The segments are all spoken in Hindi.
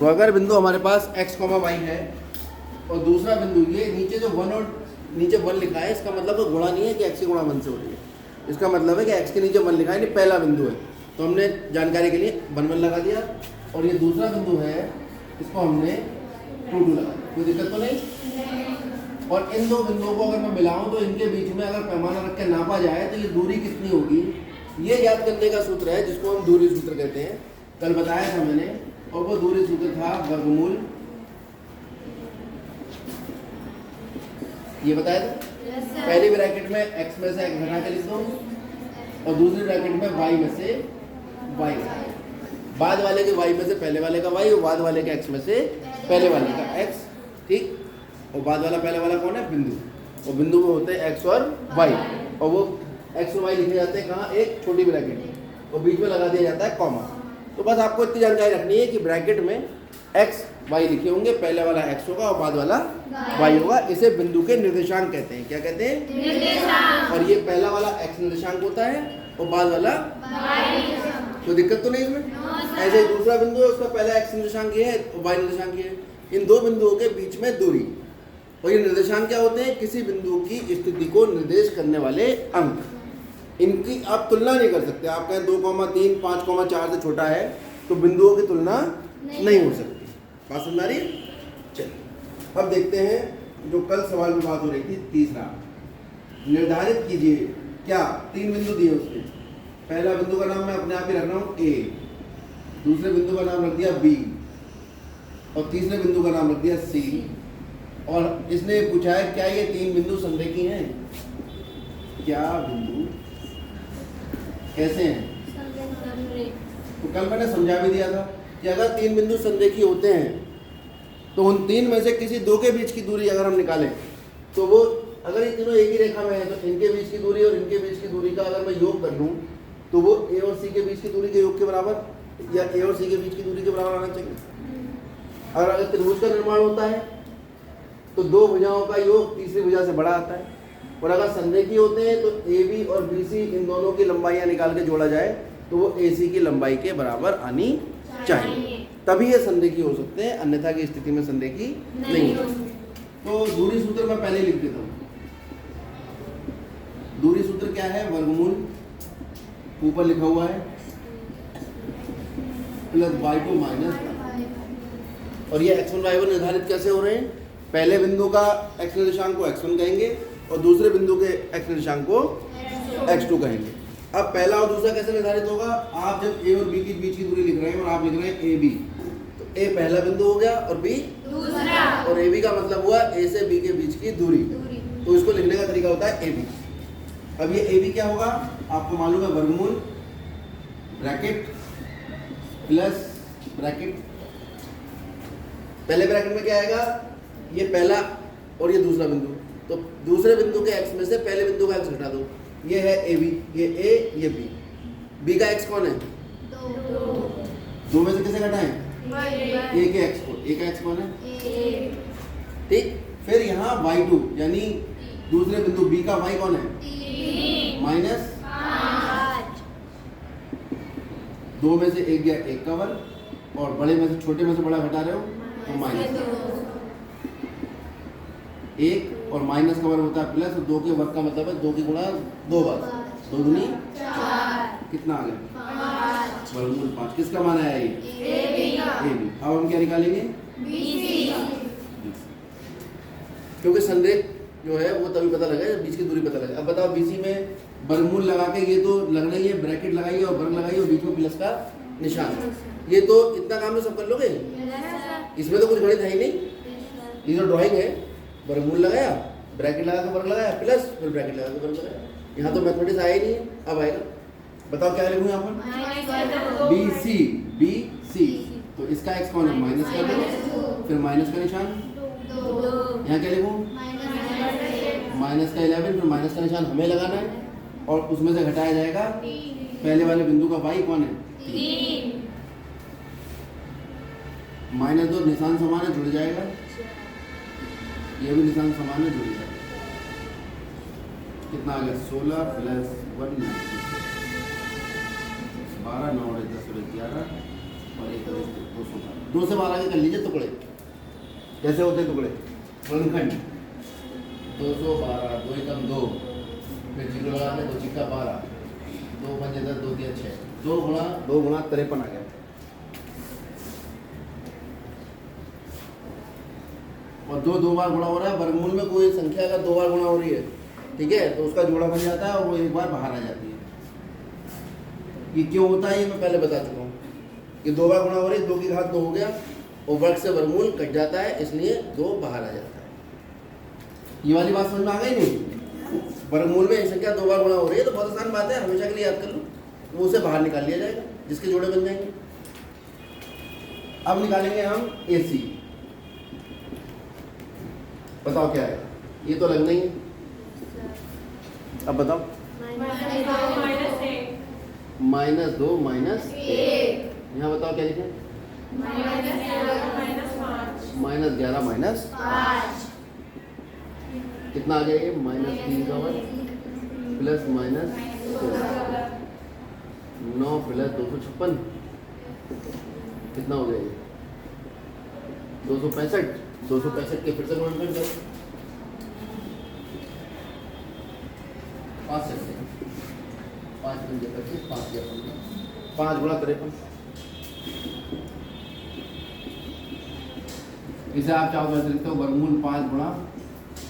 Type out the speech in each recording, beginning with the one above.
तो अगर बिंदु हमारे पास x, y है और दूसरा बिंदु ये नीचे जो 1 और नीचे 1 लिखा है, इसका मतलब वो गुणा नहीं है कि x की गुणा 1 से हो रही है। इसका मतलब है कि x के नीचे 1 लिखा है, ये पहला बिंदु है, तो हमने जानकारी के लिए 1 लगा दिया। और ये दूसरा बिंदु है, इसको हमने 2 लगा दिया। कोई दिक्कत तो नहीं। और इन दो बिंदुओं को अगर मैं मिलाऊं तो इनके बीच में अगर पैमाना रख के नापा जाए तो ये दूरी कितनी होगी, ये याद करने का सूत्र है जिसको हम दूरी सूत्र कहते हैं। कल बताया था मैंने, और वो दूरी सूत्र था वर्गमूल, ये बताया था। पहली ब्रैकेट में x में से x घटा के लिख दो और दूसरी ब्रैकेट में y में से y, बाद वाले के y में से पहले वाले का y और बाद वाले के x में से पहले वाले का x, ठीक। और बाद वाला पहले वाला कौन है, बिंदु। और बिंदु में होते हैं x और y, और वो x और y लिखे जाते हैं कहाँ, एक छोटी ब्रैकेट में, और बीच में लगा दिया जाता है कॉमा। तो बस आपको इतनी जानकारी रखनी है कि ब्रैकेट में x y लिखे होंगे, पहले वाला x होगा और बाद वाला y होगा। इसे बिंदु के निर्देशांक कहते हैं। क्या कहते हैं, निर्देशांक। और ये पहला वाला x निर्देशांक होता है और बाद वाला y। तो दिक्कत तो नहीं इसमें। ऐसे दूसरा बिंदु है, उसका पहला x निर्देशांक ये है और y निर्देशांक ये है। इन दो बिंदुओं के बीच में दूरी, और ये निर्देशांक क्या होते हैं, किसी बिंदु की स्थिति को निर्देश करने वाले अंक। इनकी आप तुलना नहीं कर सकते। आप कहें 2,3, 5,4 से छोटा है तो बिंदुओं की तुलना नहीं हो सकती। बात समझ आ रही है। चलिए अब देखते हैं जो कल सवाल में बात हो रही थी, तीसरा, निर्धारित कीजिए क्या, 3 बिंदु दिए उसके। पहला बिंदु का नाम मैं अपने आप ही रख रहा हूँ A, दूसरे बिंदु का नाम रख दिया B, और तीसरे बिंदु का नाम रख दिया C। और इसने पूछा है क्या ये 3 बिंदु संरेखी हैं, क्या बिंदु कैसे हैं। तो कल मैंने समझा भी दिया था कि अगर 3 बिंदु संरेखी होते हैं तो उन 3 में से किसी 2 के बीच की दूरी अगर हम निकालें तो वो, अगर ये तीनों एक ही रेखा में है तो इनके बीच की दूरी और इनके बीच की दूरी का अगर मैं योग कर लूँ तो वो A और C के बीच की दूरी के योग के बराबर, या A और C के बीच की दूरी के बराबर आना चाहिए। और अगर त्रिभुज का निर्माण होता है तो 2 भुजाओं का योग तीसरी भुजा से बड़ा आता है। और अगर संरेखी होते हैं तो AB और BC इन दोनों की लंबाइयाँ निकाल के जोड़ा जाए तो वो AC की लंबाई के बराबर आनी चाहिए, तभी ये संरेखी हो सकते हैं, अन्यथा की स्थिति में संरेखी नहीं हो सकते। तो दूरी सूत्र मैं पहले लिख देता हूँ। दूरी सूत्र क्या है, वर्गमूल ऊपर लिखा हुआ है प्लस y2 माइनस, और ये x1 y1 निर्धारित कैसे हो रहे हैं, पहले बिंदु का x निर्देशांक को x1 कहेंगे और दूसरे बिंदु के x निर्देशांक को x2 कहेंगे। अब पहला और दूसरा कैसे निर्धारित होगा, आप जब A और B के बीच की दूरी लिख रहे हैं और आप लिख रहे हैं AB, तो A पहला बिंदु हो गया और B दूसरा, और AB का मतलब हुआ A से B के बीच की दूरी। तो इसको लिखने का तरीका होता है AB। अब ये AB क्या होगा, आपको मालूम है, वर्गमूल ब्रैकेट प्लस ब्रैकेट, पहले ब्रैकेट में क्या आएगा, ये पहला और ये दूसरा बिंदु, तो दूसरे बिंदु के x में से पहले बिंदु का x घटा दो। ये है AB, ये A, ये B। B का x कौन है, 2 में से किसे घटाएं, A के x को। A का x कौन है, ठीक। फिर यहाँ y2 यानी दूसरे बिंदु B का y कौन है, माइनस 2 में से 1 गया 1 का वर्ग, और बड़े में से छोटे में से बड़ा घटा रहे हो तो माइनस 1, और माइनस का वर्ग होता है प्लस, और 2 के वर्ग का मतलब है 2 की गुणा 2 बार, 2 दूनी 4, कितना आ गया, वर्गमूल 5। किसका मान आया ये, AB। अब हम क्या निकालेंगे, क्योंकि संरेख जो है वो तभी पता लगे बीच की दूरी पता लगे। अब बताओ BC में वर्गमूल लगा के, ये तो लगना ही है, ब्रैकेट लगाइए और वर्ग लगाइए और बीच में प्लस का निशान, ये तो इतना काम तो सब कर लोगे, इसमें तो कुछ गणित है ही नहीं, ये तो ड्राइंग है। वर्गमूल लगाया, ब्रैकेट लगा के वर्ग लगाया, प्लस फिर ब्रैकेट लगा के वर्ग लगाया। यहाँ तो मैथमेटिक्स आया ही नहीं है। अब आएगा, बताओ क्या लिखूँ यहाँ पर, BC, तो इसका x कौन है, माइनस कर दो, फिर माइनस का निशान, यहाँ क्या लिखूँ, माइनस का 11, फिर माइनस का निशान हमें लगाना है, और उसमें से घटाया जाएगा पहले वाले बिंदु का y कौन है, 3। -2 निशान समान है, जुड़ जाएगा, ये भी निशान समान है, जुड़ जाएगा। कितना आ गया, 16 प्लस 1 12, 9 10 11 और एक 212 से 12 के कर लीजिए टुकड़े। कैसे होते हैं टुकड़े? वर्गखंड 212 2 एकम 2, फिर जीरो लगा के 2 चिक्का 12, 2 पंजे 10 2 3 6, 2 गुणा 53 आ गया। और दो बार गुणा हो रहा है। वर्गमूल में कोई संख्या अगर 2 बार गुणा हो रही है, ठीक है, तो उसका जोड़ा बन जाता है और वो एक बार बाहर आ जाती है। ये क्यों होता है ये मैं पहले बता चुका हूँ कि 2 बार गुणा हो रही है, 2 की घात 2 हो गया और वर्ग से वर्गमूल कट जाता है, इसलिए 2 बाहर आ जाता है। ये वाली बात समझ में आ गई नहीं? वर्गमूल में संख्या 2 बार गुणा हो रही है तो बहुत आसान बात है, हमेशा के लिए याद कर लो, वो उसे बाहर निकाल लिया जाएगा जिसके जोड़े बन जाएंगे। अब निकालेंगे हम AC। बताओ क्या है? ये तो लगना ही है। अब बताओ। -2 -1। यहाँ बताओ क्या लिखे? -11 -5। कितना आ गया ये? -3 का वर्ग प्लस -9 प्लस 256। कितना हो गया ये? 265। 265 के फिर से गुणन कर दो। 5 से 5 पंजे 25, 5 या 15, 5 गुणा 53। इसे आप चाहो तो लिखते हो वर्गमूल 5 गुणा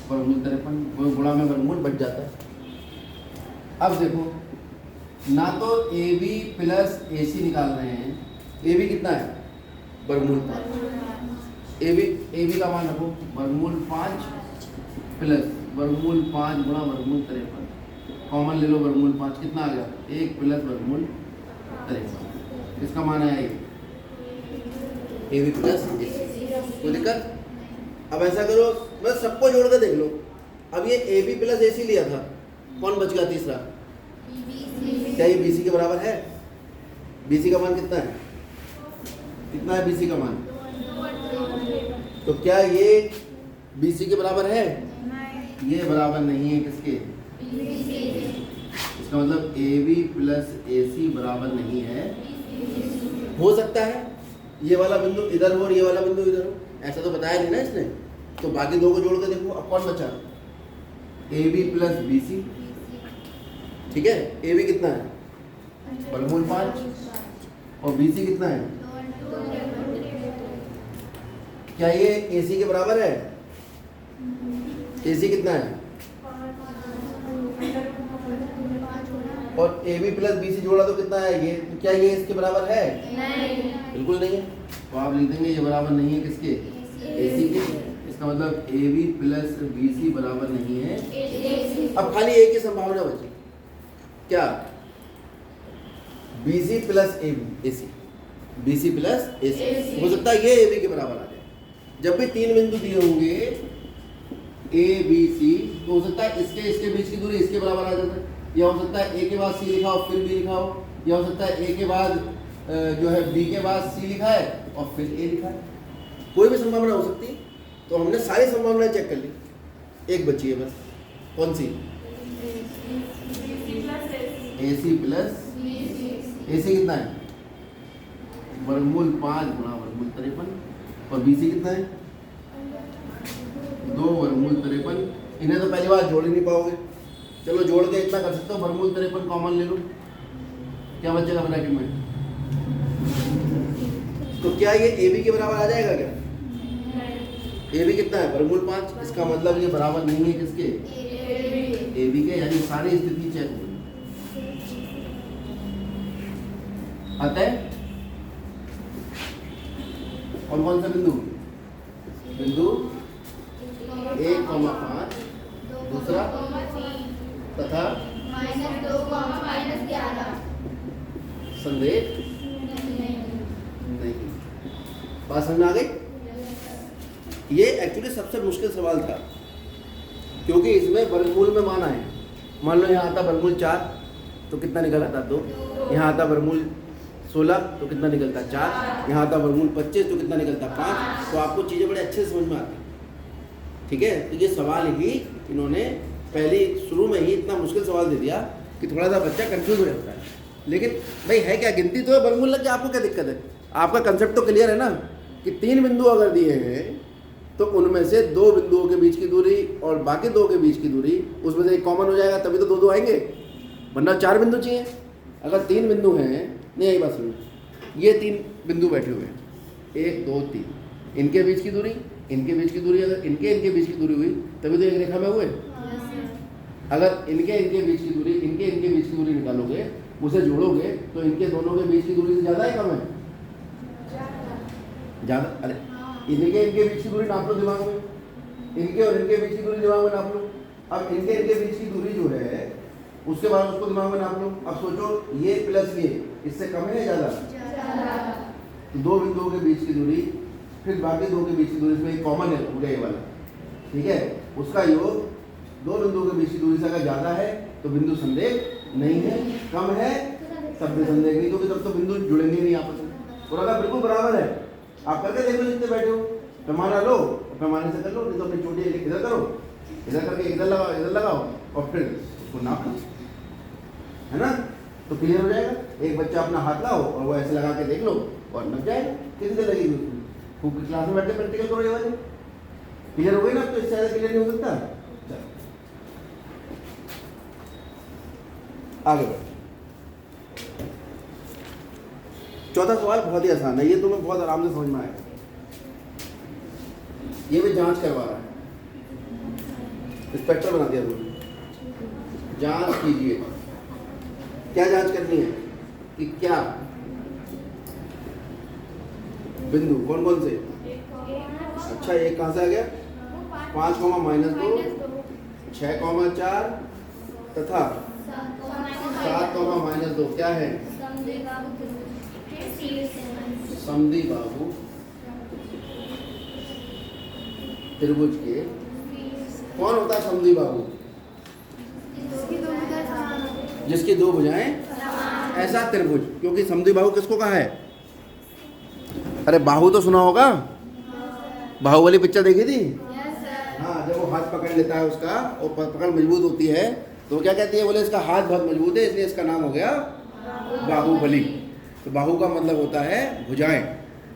वर्गमूल 53, गुणा में वर्गमूल बच जाता है। अब देखो, ना तो AB प्लस AC निकाल रहे हैं। AB कितना है? वर्गमूल 5। AB का मान रखो वर्गमूल 5 प्लस वर्गमूल 5 गुणा वर्गमूल 53। कॉमन ले लो, वर्गमूल 5 कितना आ गया? 1 प्लस वर्गमूल 53। इसका मान है AB प्लस AC। कोई दिक्कत? अब ऐसा करो, बस सबको जोड़ कर देख लो। अब ये AB प्लस AC लिया था, कौन बच गया तीसरा? क्या ये BC के बराबर है? BC का मान कितना है? कितना है BC का मान? तो क्या ये BC के बराबर है? ये बराबर नहीं है किसके? इसका मतलब AB प्लस AC बराबर नहीं है। हो सकता है ये वाला बिंदु इधर हो और ये वाला बिंदु इधर हो, ऐसा तो बताया नहीं ना इसने। तो बाकी दो को जोड़ के देखो, अब कौन बचा? AB plus BC। ठीक है, AB कितना है? वर्गमूल 5 और BC कितना है? क्या ये AC के बराबर है? AC कितना है? और AB प्लस BC जोड़ा तो कितना है ये? तो क्या ये इसके बराबर है? नहीं, बिल्कुल नहीं है। तो आप लिख देंगे ये बराबर नहीं है किसके? AC के। इसका मतलब AB प्लस BC बराबर नहीं है। अब खाली एक ही संभावना बची, क्या? BC plus AC। BC plus AC हो सकता है ये AB के बराबर आ जाए। जब भी 3 बिंदु दिए होंगे ABC, तो हो सकता है इसके बीच की दूरी इसके बराबर आ जाता है, या हो सकता है A के बाद C लिखा हो फिर B लिखा हो, या हो सकता है A के बाद जो है B के बाद C लिखा है और फिर A लिखा है। कोई भी संभावना हो सकती है। तो हमने सारी संभावनाएं चेक कर ली, एक बची है बस। कौन सी? AC प्लस AC कितना है? वर्गमूल 5 गुणा वर्गमूल 53। और BC कितना है? 2 वर्गमूल 53। इन्हें तो पहली बार जोड़ ही नहीं पाओगे, चलो जोड़ के इतना कर सकते हो, वर्गमूल 53 कॉमन ले लो, क्या बचेगा ब्रैकेट में? तो क्या ये AB के बराबर आ जाएगा क्या? AB कितना है? वर्गमूल 5। इसका मतलब ये बराबर नहीं है किसके? AB के, यानी सारी स्थिति चेक होगी। अतः और कौन सा बिंदु? बिंदु 1,5 दूसरा तथा संदेह नहीं। बात समझ में आ गई? ये एक्चुअली सबसे मुश्किल सवाल था, क्योंकि इसमें वर्गमूल में मान आए। मान लो यहाँ आता वर्गमूल 4 तो कितना निकल आता? 2। यहाँ आता वर्गमूल 16 तो कितना निकलता? 4। यहाँ आता वर्गमूल 25 तो कितना निकलता? 5। तो आपको चीज़ें बड़े अच्छे से समझ में आती। ठीक है, तो ये सवाल ही इन्होंने पहले शुरू में ही इतना मुश्किल सवाल दे दिया कि थोड़ा सा बच्चा कंफ्यूज हो जाता है। लेकिन भाई है क्या, गिनती तो है, वर्गमूल लग गया, आपको क्या दिक्कत है? आपका कंसेप्ट तो क्लियर है ना कि 3 बिंदु अगर दिए हैं तो उनमें से 2 बिंदुओं के बीच की दूरी और बाकी 2 के बीच की दूरी उसमें से एक कॉमन हो जाएगा, तभी तो 2 आएंगे, वरना 4 बिंदु चाहिए। अगर 3 बिंदु हैं, नहीं यही बात सुनो, ये 3 बिंदु बैठे हुए हैं, 1 2 3, इनके बीच की दूरी, इनके बीच की दूरी, अगर इनके बीच की दूरी हुई तभी तो एक रेखा में हुए। अगर इनके बीच की दूरी, इनके बीच की दूरी निकालोगे, उसे जोड़ोगे तो इनके दोनों के बीच की दूरी से ज़्यादा है कम है? ज़्यादा। अरे इनके बीच की दूरी नाप लो दिमाग में, इनके और इनके बीच की दूरी दिमाग में नाप लो। अब इनके बीच की दूरी जो है उसके बाद उसको दिमाग में नाप लो। अब सोचो ये प्लस ये इससे कम है या ज़्यादा? तो 2 बिंदुओं के बीच की दूरी, फिर बाकी 2 के बीच की दूरी, इसमें एक कॉमन है, हो गया ये वाला, ठीक है, उसका योग 2 बिंदुओं के बीच की दूरी से अगर ज़्यादा है तो बिंदु संदेह नहीं है, कम है तब भी संदेह नहीं, क्योंकि तब तो बिंदु जुड़ेंगे नहीं आपस में। और अगर बिल्कुल बराबर है, आप करके देख लो जितने बैठे हो, पैमाना लो और पैमाने से कर लो, नहीं तो अपनी चोटी इधर करो, इधर करके इधर लगाओ और फिर उसको नाप लो, है ना, तो क्लियर हो जाएगा। एक बच्चा अपना हाथ लाओ और वो ऐसे लगा के देख लो और नप जाएगा, कितनी देर लगेगी उसको? खूब क्लास में बैठ के प्रैक्टिकल करो ये वाले, क्लियर हो गई ना? तो इससे ज़्यादा क्लियर नहीं हो सकता। चलो आगे बढ़ो। चौथा सवाल बहुत ही आसान है, ये तुम्हें बहुत आराम से समझ में आएगा। ये भी जांच करवा रहा है, इंस्पेक्टर बना दिया तुमने। जांच कीजिए, क्या जांच करनी है कि क्या बिंदु कौन कौन से? अच्छा, एक कहाँ से आ गया? 5, -2, 6, 4 तथा 7, -2 क्या है? समद्विबाहु त्रिभुज के। कौन होता है समद्विबाहु? जिसकी 2 भुजाएं ऐसा त्रिभुज। क्योंकि समद्विबाहु किसको कहा है? अरे बाहु तो सुना होगा, बाहुबली पिक्चर देखी थी? हाँ, जब वो हाथ पकड़ लेता है उसका और पकड़ मजबूत होती है तो क्या कहती है? बोले इसका हाथ बहुत मजबूत है इसलिए इसका नाम हो गया बाहुबली। तो बाहु का मतलब होता है भुजाएं,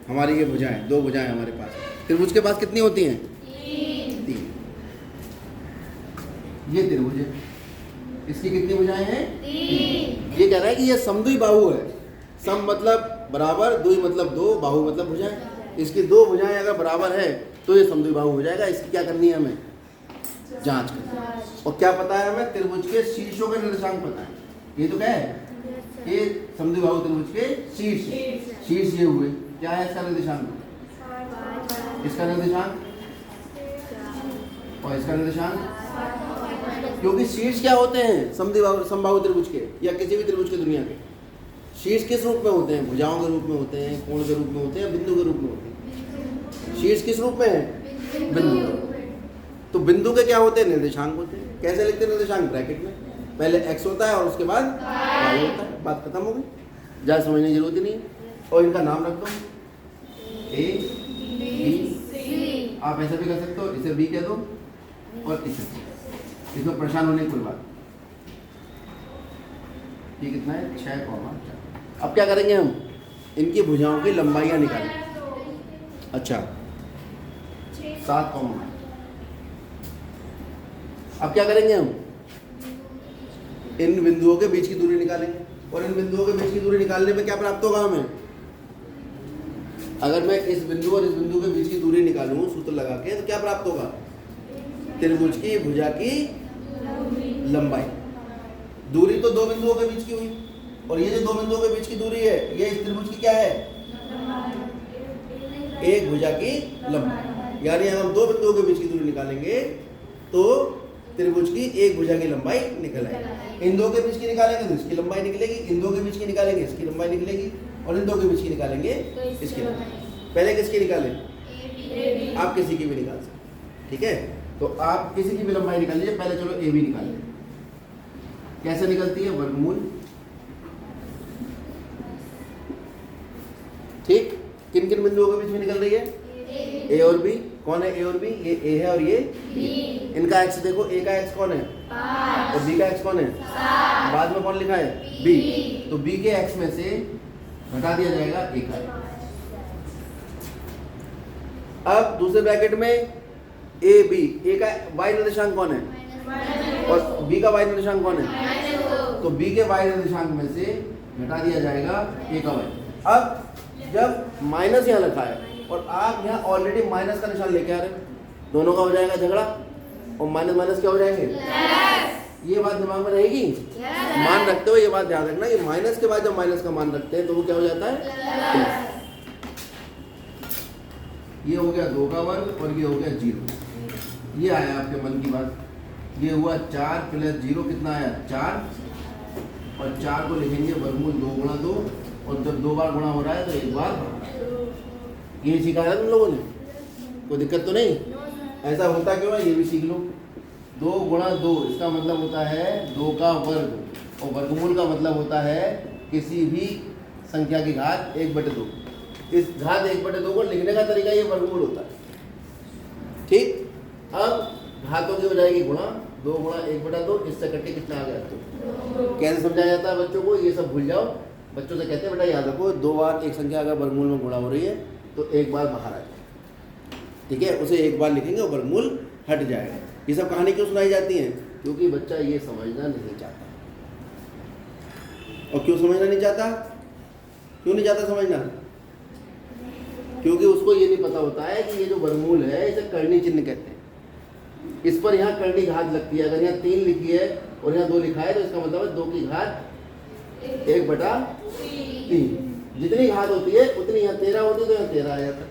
हमारी ये भुजाएं, 2 भुजाएं हमारे पास। त्रिभुज के पास कितनी होती हैं? 3। ये त्रिभुज है, इसकी कितनी भुजाएं हैं? 3। ये कह रहा है कि ये समद्विबाहु है। सम मतलब बराबर, द्वि मतलब 2, बाहु मतलब भुजाएं। इसकी 2 भुजाएं अगर बराबर है तो ये समद्विबाहु हो जाएगा। इसकी क्या करनी है? हमें जांच करनी है। और क्या पता है हमें? त्रिभुज के शीर्षों के निर्देशांक पता है। ये तो क्या है? ये समद्विबाहु त्रिभुज के शीर्ष ये हुए। क्या है इसका निर्देशांक? इसका निर्देशांक और इसका निर्देशांक। क्योंकि शीर्ष क्या होते हैं समबाहु त्रिभुज के या किसी भी त्रिभुज के दुनिया के? शीर्ष किस रूप में होते हैं? भुजाओं के रूप में होते हैं, कोण के रूप में होते हैं, बिंदु के रूप में होते हैं। शीर्ष किस रूप में है? बिंदु। तो बिंदु के क्या होते हैं? निर्देशांक होते हैं। कैसे लिखते हैं निर्देशांक? ब्रैकेट में पहले x होता है और उसके बाद y होता है। बात खत्म हो गई, ज़्यादा समझने की जरूरत ही नहीं है। और इनका नाम रख दो A B C। आप ऐसा भी कर सकते हो, इसे B कह दो और इसे C। इसमें परेशान होने की कोई बात। ये कितना है? 6, 4। अब क्या करेंगे हम? इनकी भुजाओं की लंबाइयाँ निकालें। अच्छा, 7, 8। अब क्या करेंगे हम? इन बिंदुओं के बीच की दूरी निकालेंगे। और इन बिंदुओं के बीच की दूरी निकालने में क्या प्राप्त होगा हमें? अगर मैं इस बिंदु और इस बिंदु के बीच की दूरी निकालूं सूत्र लगा के, तो क्या प्राप्त होगा? त्रिभुज की भुजा की लंबाई। दूरी तो 2 बिंदुओं के बीच की हुई, और ये जो 2 बिंदुओं के बीच की दूरी है ये इस त्रिभुज की क्या है? एक भुजा की लंबाई। यानी अगर हम 2 बिंदुओं के बीच की दूरी निकालेंगे तो त्रिभुज की एक भुजा की लंबाई निकल आएगी। इन 2 के बीच की निकालेंगे तो इसकी लंबाई निकलेगी, इन 2 के बीच की निकालेंगे इसकी लंबाई निकलेगी, और इन 2 के बीच की निकालेंगे इसकी लंबाई। पहले किसकी निकालें? आप किसी की भी निकाल सकते, ठीक है? तो आप किसी की भी लंबाई निकाल लीजिए। पहले चलो ए बी निकाल लें। कैसे निकलती है? वर्गमूल। ठीक, किन किन बिंदुओं के बीच में निकल रही है? ए और बी। कौन है ए और बी? ये ए है और ये बी। इनका एक्स देखो, ए का एक्स कौन है? 5 और बी का एक्स कौन है? 7। बाद में कौन लिखा है? बी। तो बी के एक्स में से घटा दिया जाएगा ए का। अब दूसरे ब्रैकेट में ए बी, ए का वाई निर्देशांक कौन है और बी का वाई निर्देशांक कौन है, तो बी के वाई निर्देशांक में से घटा दिया जाएगा ए का वाई। अब जब माइनस यहाँ लिखा है और आप यहाँ ऑलरेडी माइनस का निशान लेके आ रहे हैं, दोनों का हो जाएगा झगड़ा और माइनस माइनस क्या हो जाएंगे, ये बात दिमाग में रहेगी। मान रखते हो ये बात ध्यान रखना कि माइनस के बाद जब माइनस का मान रखते हैं तो वो क्या हो जाता है प्लस। ये हो गया 2 का वर्ग और ये हो गया 0। ये आया आपके मन की बात, ये हुआ 4 प्लस 0 कितना आया 4, और 4 को लिखेंगे वर्गमूल 2 गुणा 2, और जब 2 बार गुणा हो रहा है तो 1 बार। ये सीखा है तुम लोगों ने, कोई दिक्कत तो नहीं। ऐसा होता क्यों है ये भी सीख लो। 2 गुणा 2 इसका मतलब होता है 2 का वर्ग, और वर्गमूल का मतलब होता है किसी भी संख्या की घात 1/2। इस घात 1/2 को लिखने का तरीका ये वर्गमूल होता है, ठीक। अब घातों की हो जाएगी गुणा, 2 गुणा 1/2, इससे कट के कितना आ गया 2। कैसे समझाया जाता है बच्चों को, ये सब भूल जाओ। बच्चों से कहते हैं बेटा याद रखो 2 बार एक संख्या अगर वर्गमूल में गुणा हो रही है तो 1 बार बाहर आ जाए, ठीक है, उसे 1 बार लिखेंगे और वर्गमूल हट जाएगा। ये सब कहानी क्यों सुनाई जाती है, क्योंकि बच्चा ये समझना नहीं चाहता। और क्यों समझना नहीं चाहता, क्यों नहीं चाहता समझना, क्योंकि उसको ये नहीं पता होता है कि ये जो वर्गमूल है इसे करनी चिन्ह कहते हैं। इस पर यहाँ करनी घात लगती है। अगर यहाँ 3 लिखी है और यहाँ 2 लिखा है तो इसका मतलब है 2 की घात 1/3। जितनी घात होती है उतनी यहाँ 13 होती है, तो यहाँ 13 आ जाता है।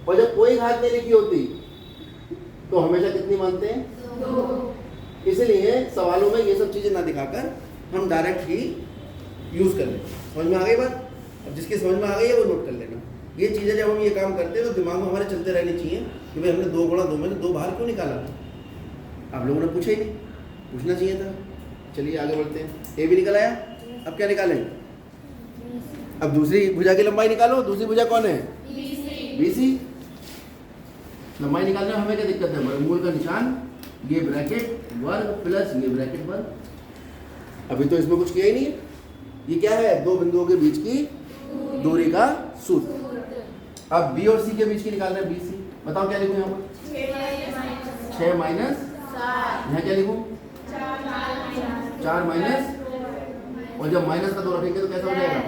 और जब कोई घात नहीं लिखी होती तो हमेशा कितनी मानते हैं 2। इसलिए सवालों में ये सब चीजें ना दिखाकर हम डायरेक्ट ही यूज कर लें। समझ में आ गई बात। अब जिसकी समझ में आ गई है वो नोट कर लेना। ये चीजें जब हम ये काम करते हैं तो दिमाग में हमारे चलते रहनी चाहिए कि भाई हमने 2 गुणा 2 में से 2 बाहर क्यों निकाला। आप लोगों ने पूछा ही नहीं, पूछना चाहिए था। चलिए आगे बढ़ते हैं। ए भी निकल आया, अब क्या निकालें, अब दूसरी भुजा की लंबाई निकालो। दूसरी भुजा कौन है, BC। लंबाई निकालने में हमें क्या दिक्कत है, वर्गमूल का निशान, ये ब्रैकेट वर्ग प्लस ये ब्रैकेट वर्ग। अभी तो इसमें कुछ किया ही नहीं है। ये क्या है, 2 बिंदुओं के बीच की दूरी का सूत्र। अब B और C के बीच की निकालना है BC। बताओ क्या लिखूं यहाँ पर, 6 माइनस, यहाँ क्या लिखूं 4 माइनस, और जब माइनस का 2 रखेंगे तो कैसा हो जाएगा,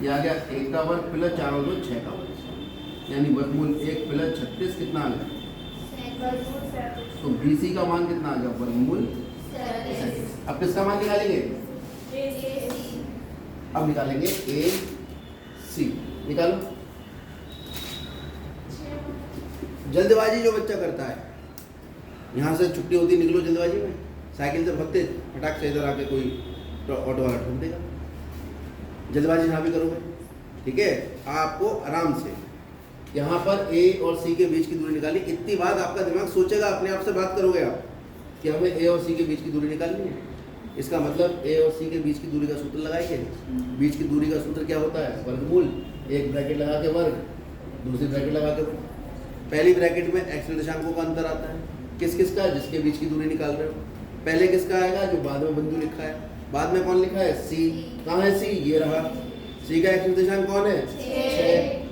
ये आ गया 1 का वर्ग प्लस 4 और 2 6 का वर्ग, यानी वर्गमूल 1 प्लस 36 कितना आ गया, तो BC का मान कितना आ गया, वर्गमूल 37। अब किसका मान निकालेंगे, अब निकालेंगे AC। निकालो। जल्दबाजी जो बच्चा करता है, यहाँ से छुट्टी होती निकलो जल्दबाजी में, साइकिल से भगते फटाक से इधर आके कोई ऑटो वाला ठोक देगा। जल्दबाजी यहाँ भी करोगे, ठीक है। आपको आराम से यहाँ पर A और C के बीच की दूरी निकाली। इतनी बात आपका दिमाग सोचेगा, अपने आप से बात करोगे आप कि हमें A और C के बीच की दूरी निकालनी है। इसका मतलब A और C के बीच की दूरी का सूत्र लगाएंगे। बीच की दूरी का सूत्र क्या होता है, वर्गमूल, एक ब्रैकेट लगा के वर्ग, दूसरी ब्रैकेट लगा के। पहली ब्रैकेट में x निर्देशांकों का अंतर आता है, किस किस का, जिसके बीच की दूरी निकाल रहे हो। पहले किसका आएगा, जो बाद में बिंदु लिखा है। बाद में कौन लिखा है, C। कहाँ है C, ये रहा। C का x निर्देशांक कौन है, 6,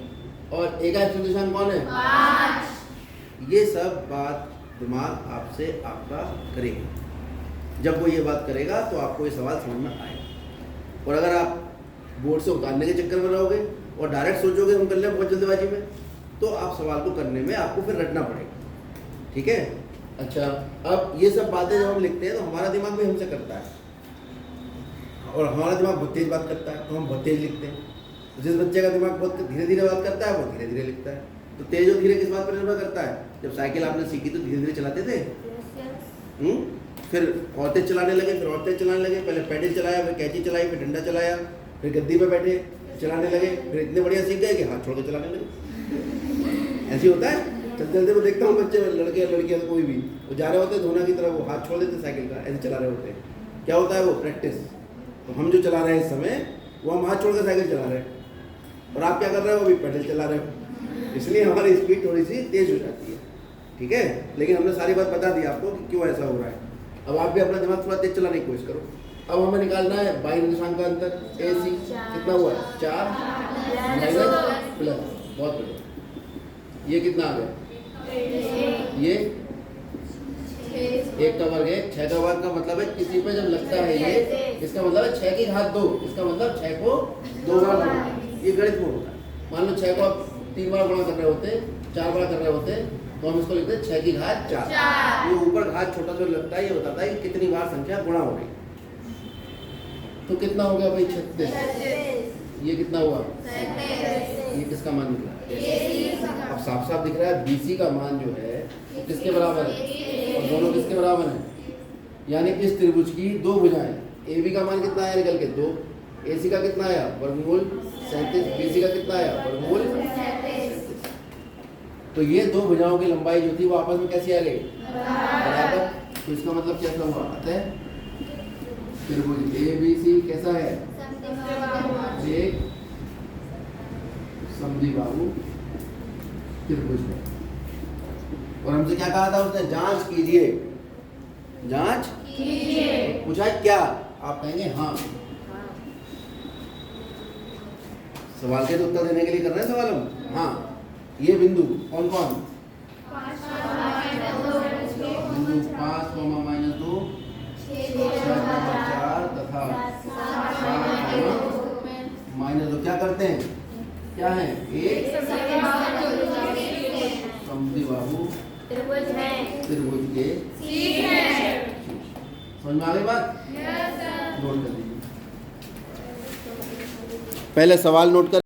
और A का x निर्देशांक कौन है, 5। ये सब बात दिमाग आपसे आपका करेगा। जब वो ये बात करेगा तो आपको ये सवाल समझ में आएगा। और अगर आप बोर्ड से उतारने के चक्कर में रहोगे और डायरेक्ट सोचोगे हम कर लें बहुत जल्दबाजी में, तो आप सवाल को करने में आपको फिर रटना पड़ेगा, ठीक है। अच्छा, अब ये सब बातें जब हम लिखते हैं तो हमारा दिमाग भी हमसे करता है, और हमारा दिमाग बहुत तेज बात करता है, तो हम बहुत तेज लिखते हैं। जिस बच्चे का दिमाग बहुत धीरे धीरे बात करता है वो धीरे धीरे लिखता है। तो तेज और धीरे किस बात पर निर्भर करता है, जब साइकिल आपने सीखी तो धीरे धीरे चलाते थे, फिर और तेज चलाने लगे, फिर और तेज चलाने लगे। पहले पैडल चलाया, फिर कैंची चलाई, फिर डंडा चलाया, फिर गद्दी पे बैठे चलाने लगे, फिर इतने बढ़िया सीख गए कि हाथ छोड़ के चलाने लगे। ऐसे होता है। चलते चलते मैं देखता हूँ बच्चे, लड़के लड़कियाँ कोई भी, वो जा रहे होते हैं धोना की तरफ, वो हाथ छोड़ देते साइकिल का, ऐसे चला रहे होते हैं। क्या होता है, वो प्रैक्टिस। तो हम जो चला रहे हैं इस समय, वो हम हाथ छोड़ कर साइकिल चला रहे हैं, और आप क्या कर रहे हो, अभी पैडल चला रहे हो। इसलिए हमारी स्पीड थोड़ी सी तेज हो जाती है, ठीक है। लेकिन हमने सारी बात बता दी आपको कि क्यों ऐसा हो रहा है। अब आप भी अपना दिमाग थोड़ा तेज चलाने की कोशिश करो। अब हमें निकालना है बाई निर्देशांक का अंतर, AC कितना हुआ, 4 माइनस प्लस। बहुत बढ़िया। ये कितना आ गया? ये 1 का वर्ग है। 6 का वर्ग का मतलब है किसी पे जब लगता है ये, इसका मतलब है 6 की घात 2, इसका मतलब 6 को 2 बार गुणा। ये गणित में होता है। मान लो 6 को आप 3 बार गुणा कर रहे होते, 4 बार कर रहे होते, तो हम इसको लिखते हैं 6 की घात 4। ये ऊपर घात छोटा जो लगता है ये बताता है कि कितनी बार संख्या गुणा हो गई। तो कितना हो गया भाई? 36। ये कितना हुआ? ये किसका मान निकला? अब साफ साफ दिख रहा है BC का मान जो है किसके बराबर है? और दोनों किसके बराबर हैं? यानी इस त्रिभुज की 2 भुजाएं। AB का मान कितना आया निकल के? 2। AC का कितना आया? वर्गमूल 37। BC का कितना आया? वर्गमूल 37। तो ये 2 भुजाओं की लंबाई जो थी वो आपस में कैसी आ गई? बराबर। तो इसका मतलब कैसा हुआ? अतः त्रिभुज ABC कैसा है? एक समद्विबाहु त्रिभुज है। और हमसे क्या कहा था उसने? जांच कीजिए, जांच कीजिए। पूछा क्या? आप कहेंगे हाँ। सवाल के तो उत्तर देने के लिए कर रहे हैं सवाल हम। हाँ, ये बिंदु कौन कौन? बिंदु 5, -2, 6, 4 तथा 7, -2 क्या करते हैं? क्या है? एक समद्विबाहु त्रिभुज के समझ में आ गई बात? नोट कर लीजिए, पहले सवाल नोट कर